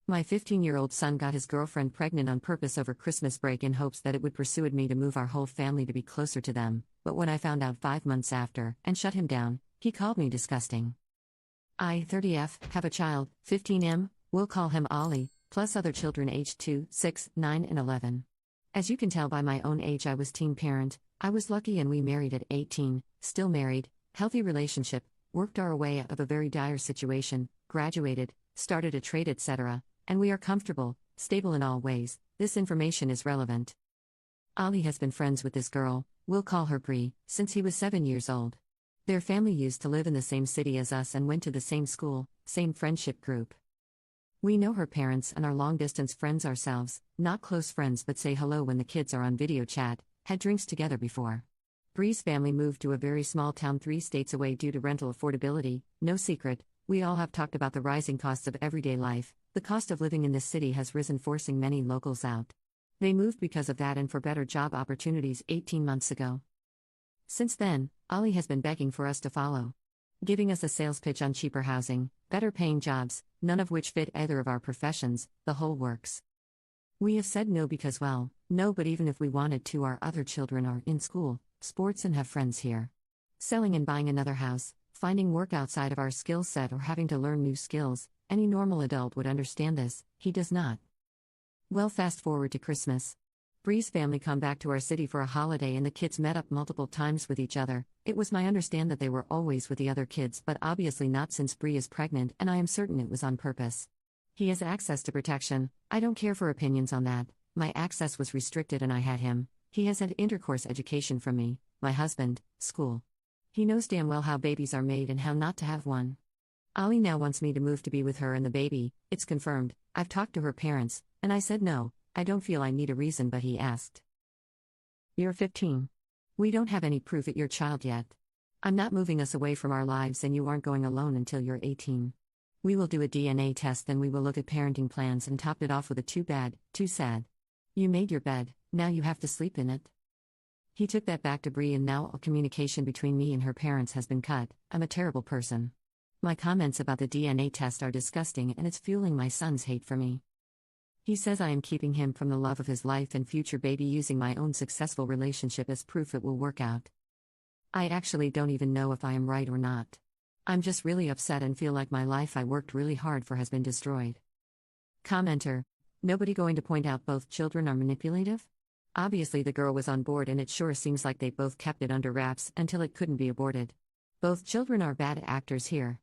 My 15-year-old son got his girlfriend pregnant on purpose over Christmas break in hopes that it would persuade me to move our whole family to be closer to them, but when I found out 5 months after and shut him down, he called me disgusting. I, 30F, have a child, 15M, we'll call him Ollie, plus other children aged 2, 6, 9 and 11. As you can tell by my own age, I was teen parent. I was lucky and we married at 18, still married, healthy relationship, worked our way out of a very dire situation, graduated, started a trade etc., and we are comfortable, stable in all ways. This information is relevant. Ollie has been friends with this girl, we'll call her Bree, since he was 7 years old. Their family used to live in the same city as us and went to the same school, same friendship group. We know her parents and are long-distance friends ourselves, not close friends but say hello when the kids are on video chat, had drinks together before. Bree's family moved to a very small town 3 states away due to rental affordability. No secret, we all have talked about the rising costs of everyday life. The cost of living in this city has risen, forcing many locals out. They moved because of that and for better job opportunities 18 months ago. Since then, Ollie has been begging for us to follow, giving us a sales pitch on cheaper housing, better paying jobs, none of which fit either of our professions, the whole works. We have said no because, well, no, but even if we wanted to, our other children are in school, sports and have friends here. Selling and buying another house, finding work outside of our skill set or having to learn new skills, any normal adult would understand this, he does not. Well, fast forward to Christmas. Bree's family come back to our city for a holiday and the kids met up multiple times with each other. It was my understanding that they were always with the other kids, but obviously not since Bree is pregnant, and I am certain it was on purpose. He has access to protection. I don't care for opinions on that. My access was restricted and I had him. He has had intercourse education from me, my husband, school. He knows damn well how babies are made and how not to have one. Ollie now wants me to move to be with her and the baby. It's confirmed. I've talked to her parents, and I said no. I don't feel I need a reason, but he asked. You're 15. We don't have any proof at your child yet. I'm not moving us away from our lives and you aren't going alone until you're 18. We will do a DNA test, then we will look at parenting plans and topped it off with a too bad, too sad. You made your bed, now you have to sleep in it. He took that back to Bree and now all communication between me and her parents has been cut. I'm a terrible person. My comments about the DNA test are disgusting and it's fueling my son's hate for me. He says I am keeping him from the love of his life and future baby, using my own successful relationship as proof it will work out. I actually don't even know if I am right or not. I'm just really upset and feel like my life I worked really hard for has been destroyed. Commenter: nobody going to point out both children are manipulative? Obviously the girl was on board and it sure seems like they both kept it under wraps until it couldn't be aborted. Both children are bad actors here.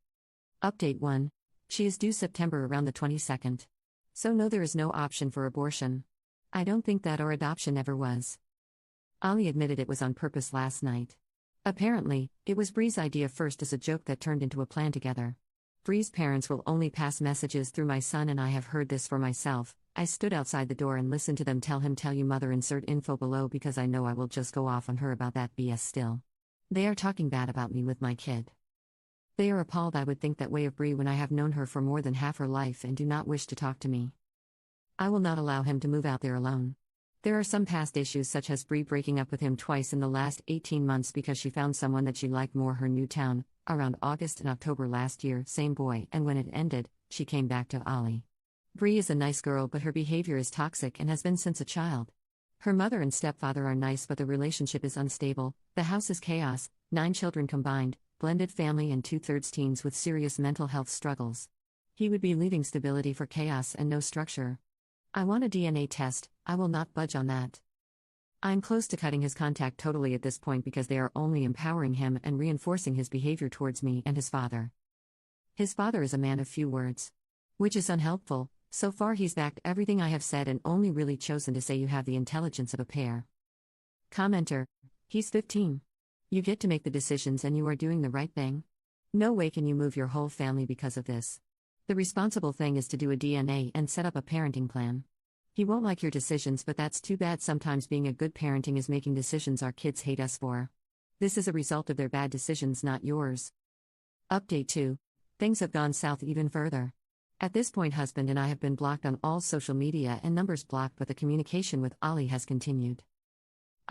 Update 1. She is due September around the 22nd. So no, there is no option for abortion. I don't think that or adoption ever was. Ollie admitted it was on purpose last night. Apparently, it was Bree's idea first as a joke that turned into a plan together. Bree's parents will only pass messages through my son and I have heard this for myself. I stood outside the door and listened to them tell him tell you mother, insert info below, because I know I will just go off on her about that BS still. They are talking bad about me with my kid. They are appalled I would think that way of Bree when I have known her for more than half her life and do not wish to talk to me. I will not allow him to move out there alone. There are some past issues such as Bree breaking up with him twice in the last 18 months because she found someone that she liked more, her new town, around August and October last year, same boy, and when it ended, she came back to Ollie. Bree is a nice girl but her behavior is toxic and has been since a child. Her mother and stepfather are nice but the relationship is unstable, the house is chaos, 9 children combined, blended family and 2/3 teens with serious mental health struggles. He would be leaving stability for chaos and no structure. I want a DNA test, I will not budge on that. I'm close to cutting his contact totally at this point because they are only empowering him and reinforcing his behavior towards me and his father. His father is a man of few words, which is unhelpful. So far he's backed everything I have said and only really chosen to say you have the intelligence of a pair. Commenter: he's 15. You get to make the decisions and you are doing the right thing. No way can you move your whole family because of this. The responsible thing is to do a DNA and set up a parenting plan. He won't like your decisions, but that's too bad. Sometimes being a good parenting is making decisions our kids hate us for. This is a result of their bad decisions, not yours. Update 2. Things have gone south even further. At this point, husband and I have been blocked on all social media and numbers blocked, but the communication with Ollie has continued.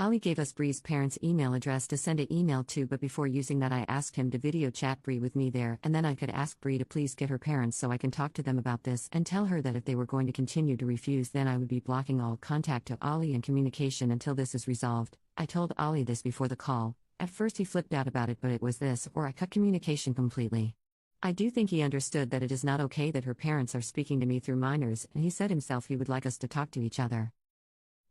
Ali gave us Bree's parents' email address to send an email to, but before using that, I asked him to video chat Bree with me there, and then I could ask Bree to please get her parents so I can talk to them about this and tell her that if they were going to continue to refuse, then I would be blocking all contact to Ali and communication until this is resolved. I told Ali this before the call. At first, he flipped out about it, but it was this or I cut communication completely. I do think he understood that it is not okay that her parents are speaking to me through minors, and he said himself he would like us to talk to each other.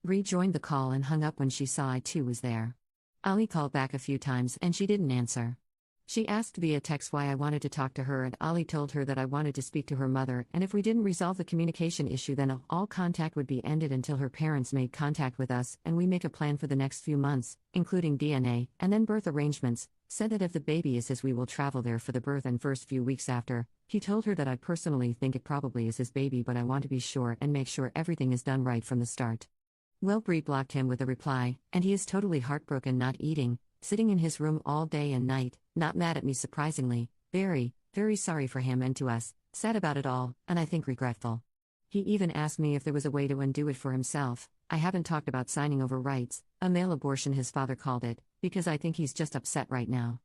Bree joined the call and hung up when she saw I too was there. Ali called back a few times and she didn't answer. She asked via text why I wanted to talk to her, and Ali told her that I wanted to speak to her mother, and if we didn't resolve the communication issue, then all contact would be ended until her parents made contact with us and we make a plan for the next few months, including DNA and then birth arrangements. Said that if the baby is his, we will travel there for the birth and first few weeks after. He told her that I personally think it probably is his baby, but I want to be sure and make sure everything is done right from the start. Well, Bree blocked him with a reply, and he is totally heartbroken, not eating, sitting in his room all day and night, not mad at me surprisingly, very, very sorry for him and to us, sad about it all, and I think regretful. He even asked me if there was a way to undo it for himself. I haven't talked about signing over rights, a male abortion his father called it, because I think he's just upset right now.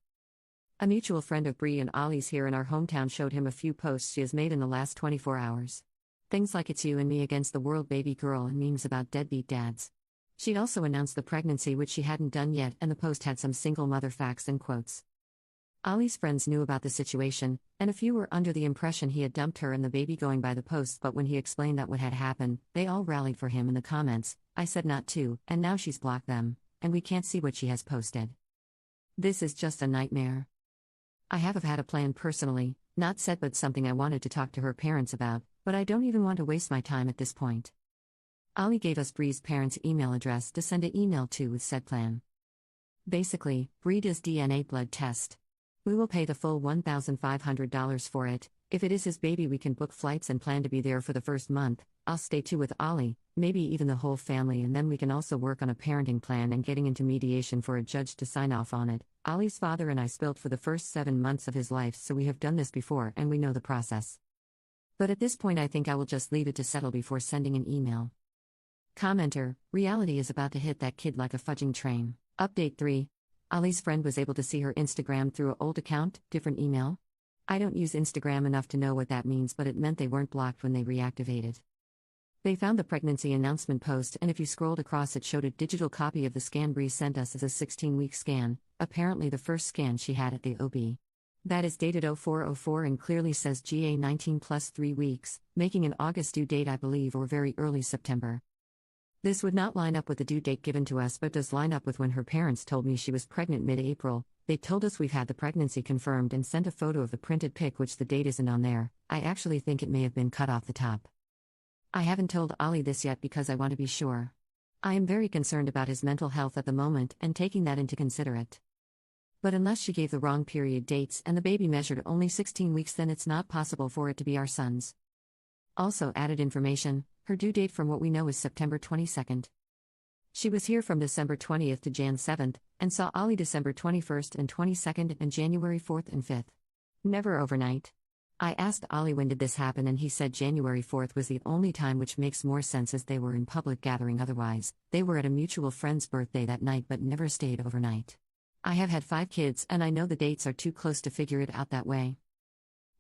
A mutual friend of Bree and Ollie's here in our hometown showed him a few posts she has made in the last 24 hours. Things like "It's you and me against the world, baby girl," and memes about deadbeat dads. She'd also announced the pregnancy, which she hadn't done yet, and the post had some single mother facts and quotes. Ollie's friends knew about the situation, and a few were under the impression he had dumped her and the baby going by the post, but when he explained that what had happened, they all rallied for him in the comments. I said not to, and now she's blocked them, and we can't see what she has posted. This is just a nightmare. I have had a plan personally, not set, but something I wanted to talk to her parents about, but I don't even want to waste my time at this point. Ali gave us Bree's parents' email address to send an email to with said plan. Basically, Bree does DNA blood test. We will pay the full $1,500 for it. If it is his baby, we can book flights and plan to be there for the first month. I'll stay too with Ali, maybe even the whole family, and then we can also work on a parenting plan and getting into mediation for a judge to sign off on it. Ali's father and I spilled for the first 7 months of his life, so we have done this before and we know the process. But at this point I think I will just leave it to settle before sending an email. Commenter: reality is about to hit that kid like a fudging train. Update 3. Ali's friend was able to see her Instagram through an old account, different email. I don't use Instagram enough to know what that means, but it meant they weren't blocked when they reactivated. They found the pregnancy announcement post, and if you scrolled across, it showed a digital copy of the scan Bree sent us as a 16-week scan, apparently the first scan she had at the OB. That is dated 0404 and clearly says GA 19 plus 3 weeks, making an August due date, I believe, or very early September. This would not line up with the due date given to us, but does line up with when her parents told me she was pregnant mid-April. They told us we've had the pregnancy confirmed and sent a photo of the printed pic, which the date isn't on there. I actually think it may have been cut off the top. I haven't told Ali this yet because I want to be sure. I am very concerned about his mental health at the moment and taking that into consideration. But unless she gave the wrong period dates and the baby measured only 16 weeks, then it's not possible for it to be our son's. Also added information, her due date from what we know is September 22nd. She was here from December 20th to Jan 7th, and saw Ali December 21st and 22nd and January 4th and 5th. Never overnight. I asked Ali when did this happen, and he said January 4th was the only time, which makes more sense as they were in public gathering otherwise. They were at a mutual friend's birthday that night but never stayed overnight. I have had 5 kids and I know the dates are too close to figure it out that way.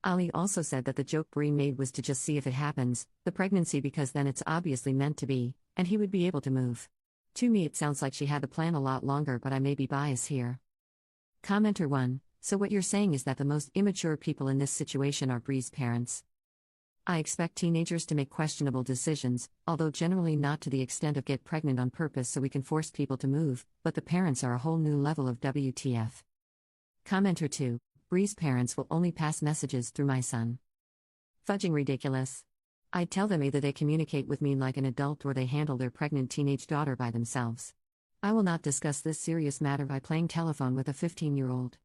Ali also said that the joke Bree made was to just see if it happens, the pregnancy, because then it's obviously meant to be, and he would be able to move. To me it sounds like she had the plan a lot longer, but I may be biased here. Commenter 1. So what you're saying is that the most immature people in this situation are Bree's parents. I expect teenagers to make questionable decisions, although generally not to the extent of get pregnant on purpose so we can force people to move, but the parents are a whole new level of WTF. Commenter 2. Bree's parents will only pass messages through my son. Fudging ridiculous. I'd tell them either they communicate with me like an adult or they handle their pregnant teenage daughter by themselves. I will not discuss this serious matter by playing telephone with a 15-year-old.